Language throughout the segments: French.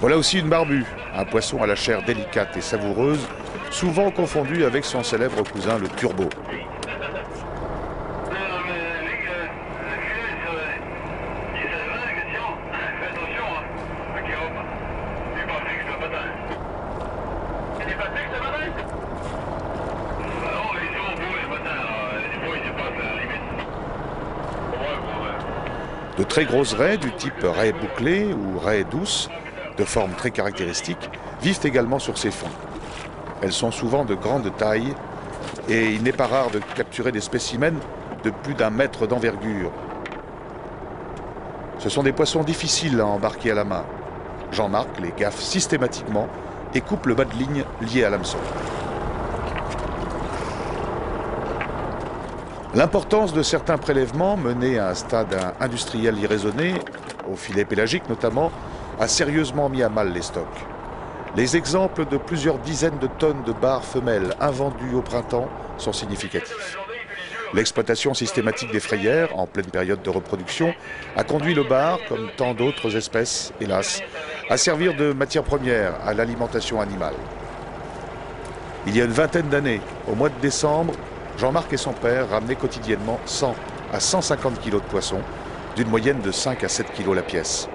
Voilà aussi une barbue, un poisson à la chair délicate et savoureuse, souvent confondu avec son célèbre cousin le turbo. De très grosses raies du type raie bouclée ou raie douce, de forme très caractéristique, vivent également sur ces fonds. Elles sont souvent de grande taille et il n'est pas rare de capturer des spécimens de plus d'1 mètre d'envergure. Ce sont des poissons difficiles à embarquer à la main. Jean-Marc les gaffe systématiquement et coupe le bas de ligne lié à l'hameçon. L'importance de certains prélèvements menés à un stade industriel irraisonné, au filet pélagique notamment, a sérieusement mis à mal les stocks. Les exemples de plusieurs dizaines de tonnes de bars femelles invendues au printemps sont significatifs. L'exploitation systématique des frayères, en pleine période de reproduction, a conduit le bar, comme tant d'autres espèces, hélas, à servir de matière première à l'alimentation animale. Il y a une vingtaine d'années, au mois de décembre, Jean-Marc et son père ramenaient quotidiennement 100 à 150 kg de poissons, d'une moyenne de 5 à 7 kg la pièce.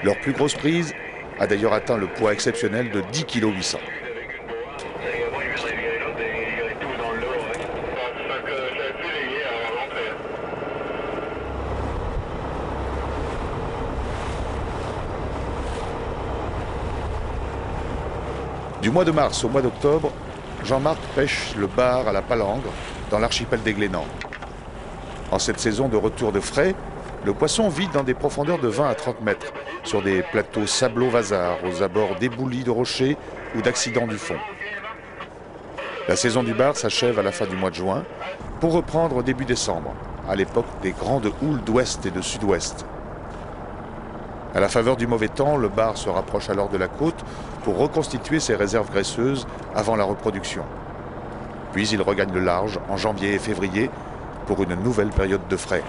Leur plus grosse prise a d'ailleurs atteint le poids exceptionnel de 10 kg 800. Du mois de mars au mois d'octobre, Jean-Marc pêche le bar à la palangre dans l'archipel des Glénans. En cette saison de retour de frais, le poisson vit dans des profondeurs de 20 à 30 mètres, sur des plateaux sablo-vasards aux abords d'éboulis de rochers ou d'accidents du fond. La saison du bar s'achève à la fin du mois de juin, pour reprendre début décembre, à l'époque des grandes houles d'ouest et de sud-ouest. À la faveur du mauvais temps, le bar se rapproche alors de la côte pour reconstituer ses réserves graisseuses avant la reproduction. Puis il regagne le large en janvier et février pour une nouvelle période de frais.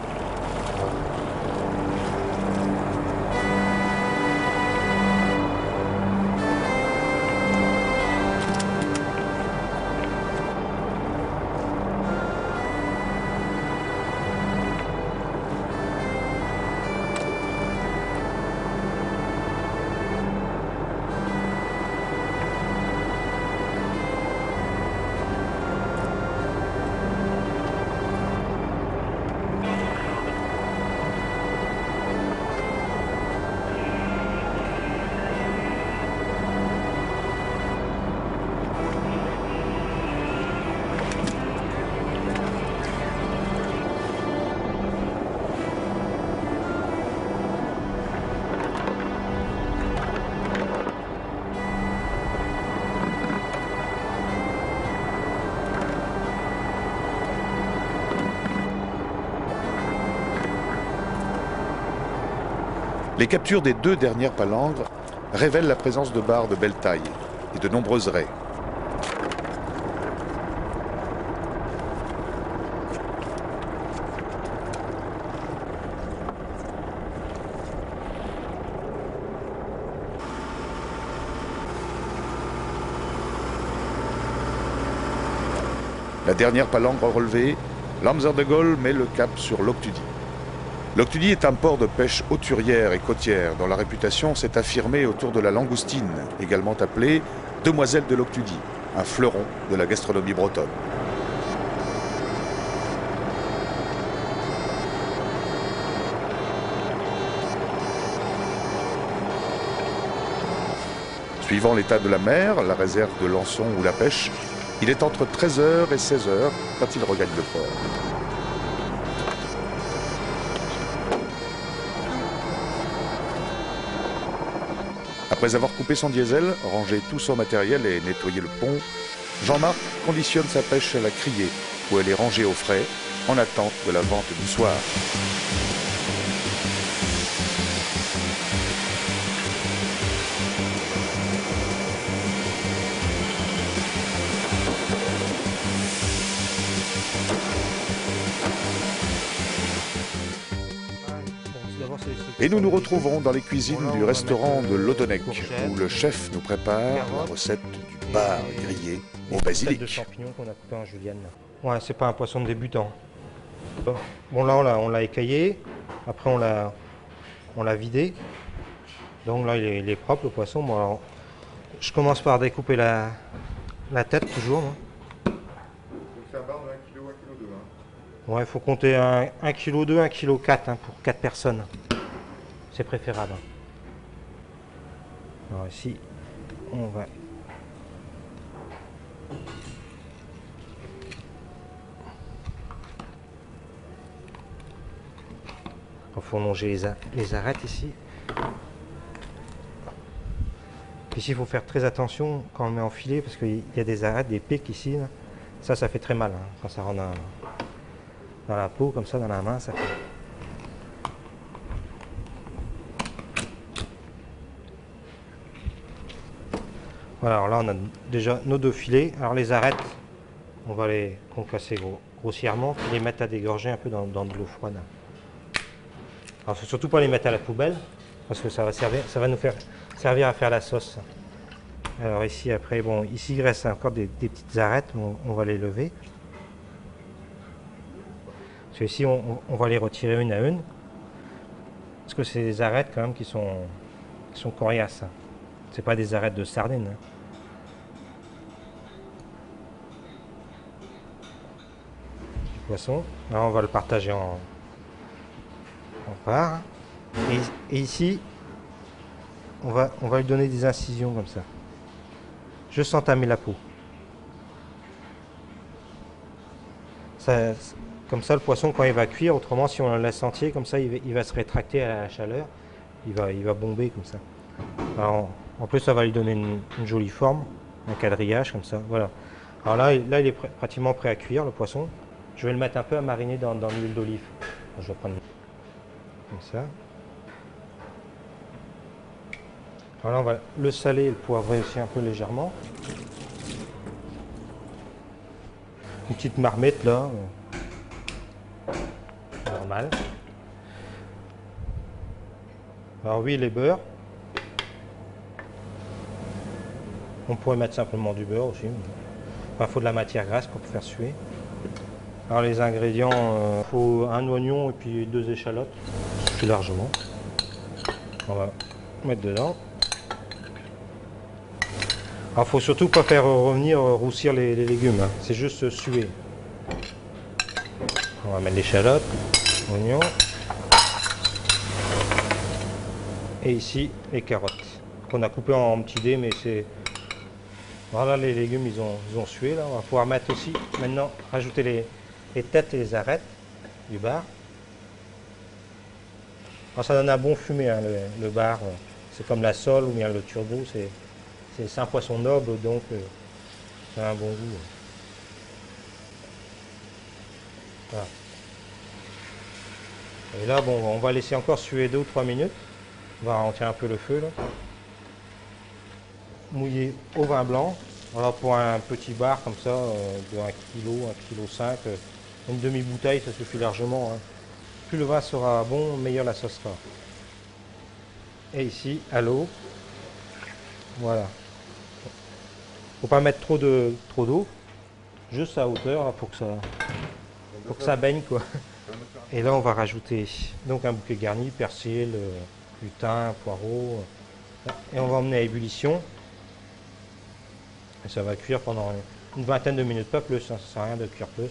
Les captures des 2 dernières palangres révèlent la présence de bars de belle taille et de nombreuses raies. La dernière palangre relevée, l'Amzer de Gaulle met le cap sur l'Octudie. L'Octudie est un port de pêche hauturière et côtière dont la réputation s'est affirmée autour de la langoustine, également appelée demoiselle de l'Octudie, un fleuron de la gastronomie bretonne. Suivant l'état de la mer, la réserve de l'Anson ou la pêche, il est entre 13h et 16h quand il regagne le port. Après avoir coupé son diesel, rangé tout son matériel et nettoyé le pont, Jean-Marc conditionne sa pêche à la criée, où elle est rangée au frais, en attente de la vente du soir. Bon, d'abord, c'est Et nous nous retrouvons dans les cuisines du restaurant de l'Odonec, où le chef nous prépare la recette du bar grillé au basilic. De champignons qu'on a coupé en julienne. Ouais, c'est pas un poisson de débutant. Bon là on l'a écaillé, après on l'a vidé. Donc là il est propre le poisson. Bon, alors, je commence par découper la tête toujours. Moi. C'est un bar de 1 kg, 1 kg 2. Ouais, il faut compter 1 kg 2, 1 kg 4 pour 4 personnes. C'est préférable. Alors ici, on va... Il faut longer les arêtes ici. Ici, il faut faire très attention quand on met en filet parce qu'il y a des arêtes, des pics ici. Là. Ça fait très mal hein, quand ça rentre dans la peau, comme ça, dans la main. Ça fait... Voilà, alors là, on a déjà nos 2 filets. Alors les arêtes, on va les concasser grossièrement et les mettre à dégorger un peu dans de l'eau froide. Alors, faut surtout pas les mettre à la poubelle parce que ça va nous faire servir à faire la sauce. Alors ici après, bon, ici il reste encore des petites arêtes, on va les lever. Parce que ici on va les retirer une à une. Parce que c'est des arêtes quand même qui sont coriaces. C'est pas des arêtes de sardines. Du poisson. Alors on va le partager en parts. Et ici, on va lui donner des incisions comme ça. Juste entamer la peau. Comme ça, le poisson, quand il va cuire, autrement, si on le laisse entier, comme ça, il va se rétracter à la chaleur. Il va bomber comme ça. Alors, en plus, ça va lui donner une jolie forme, un quadrillage comme ça. Voilà. Alors là il est pratiquement prêt à cuire, le poisson. Je vais le mettre un peu à mariner dans l'huile d'olive. Je vais prendre comme ça. Alors là, on va le saler et le poivrer aussi un peu légèrement. Une petite marmite là, normale. Alors huile et beurre. On pourrait mettre simplement du beurre aussi. Il faut de la matière grasse pour faire suer. Alors les ingrédients, il faut un oignon et puis 2 échalotes. Ça suffit largement. On va mettre dedans. Alors faut surtout pas faire roussir les légumes, hein. C'est juste suer. On va mettre l'échalote, l'oignon. Et ici les carottes qu'on a coupées en petits dés, mais c'est... Voilà, les légumes ils ont sué là. On va pouvoir mettre aussi maintenant rajouter les têtes et les arêtes du bar. Alors, ça donne un bon fumé hein, le bar. C'est comme la sole ou bien le turbo. C'est un poisson noble donc ça a un bon goût. Voilà. Et là bon, on va laisser encore suer 2 ou 3 minutes. On va retirer un peu le feu là. Mouillé au vin blanc. Voilà, pour un petit bar comme ça, de 1 kg, 1,5 kg, une demi-bouteille, ça suffit largement. Hein. Plus le vin sera bon, meilleur la sauce sera. Et ici, à l'eau. Voilà. Faut pas mettre trop d'eau, juste à hauteur là, pour que ça baigne quoi. Et là, on va rajouter donc un bouquet garni, persil, du thym, poireau. Et on va emmener à ébullition. Et ça va cuire pendant une vingtaine de minutes, pas plus, hein, ça sert à rien de cuire plus.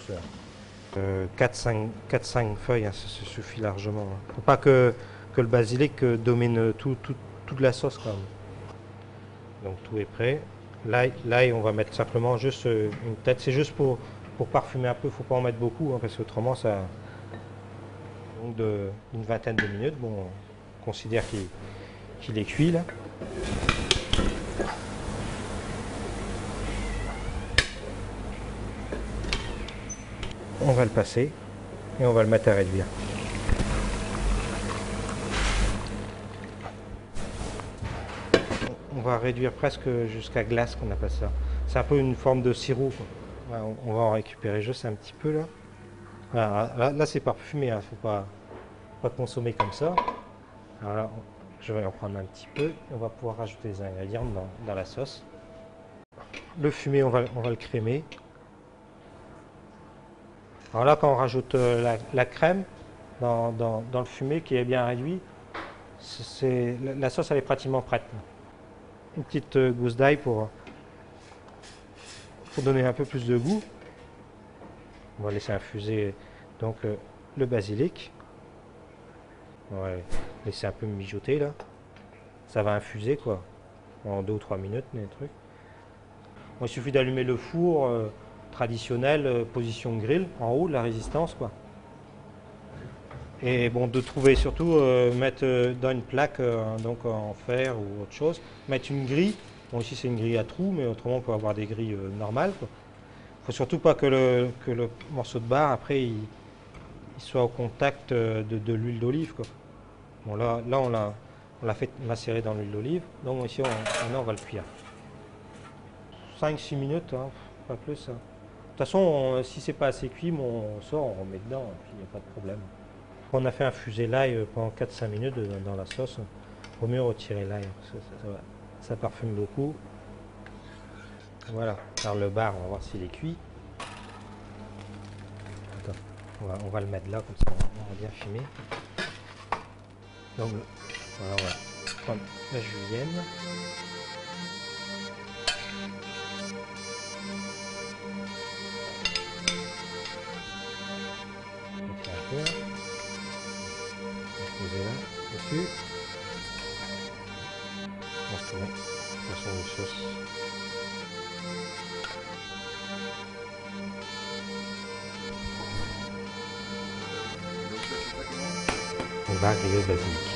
4-5 feuilles, hein, ça suffit largement. Hein. Faut pas que le basilic domine toute la sauce quand même. Donc tout est prêt. L'ail, on va mettre simplement juste une tête, c'est juste pour parfumer un peu, faut pas en mettre beaucoup, hein, parce qu'autrement ça... Donc une vingtaine de minutes, bon, on considère qu'il est cuit là. On va le passer et on va le mettre à réduire. On va réduire presque jusqu'à glace qu'on appelle ça. C'est un peu une forme de sirop. Voilà, on va en récupérer juste un petit peu là. Voilà, là c'est parfumé, hein, faut pas consommer comme ça. Alors là, je vais en prendre un petit peu. On va pouvoir rajouter les ingrédients dans la sauce. Le fumé, on va le crémer. Alors là, quand on rajoute la crème dans le fumé qui est bien réduit, la sauce elle est pratiquement prête. Une petite gousse d'ail pour donner un peu plus de goût. On va laisser infuser donc le basilic. On va laisser un peu mijoter là. Ça va infuser quoi, en 2 ou 3 minutes, les trucs. Bon, il suffit d'allumer le four traditionnel, position grill, en haut de la résistance quoi. Et bon, de trouver surtout, mettre dans une plaque, donc en fer ou autre chose, mettre une grille. Bon, ici c'est une grille à trous, mais autrement on peut avoir des grilles normales. Il ne faut surtout pas que le morceau de bar, après, il soit au contact de l'huile d'olive. Bon, là on l'a fait macérer dans l'huile d'olive. Donc ici, maintenant, on va le cuire. 5-6 minutes, hein, pas plus. Hein. De toute façon, si c'est pas assez cuit, on sort, on remet dedans, et puis il n'y a pas de problème. On a fait infuser l'ail pendant 4-5 minutes dans la sauce. Il vaut mieux retirer l'ail, ça parfume beaucoup. Voilà, alors le bar, on va voir s'il est cuit. Attends, on va le mettre là, comme ça on va bien fumer. Donc voilà, on va prendre la julienne. On fait un peu. Poser là, dessus. On se tourne. Poisson de sauce. On va griller le basilic.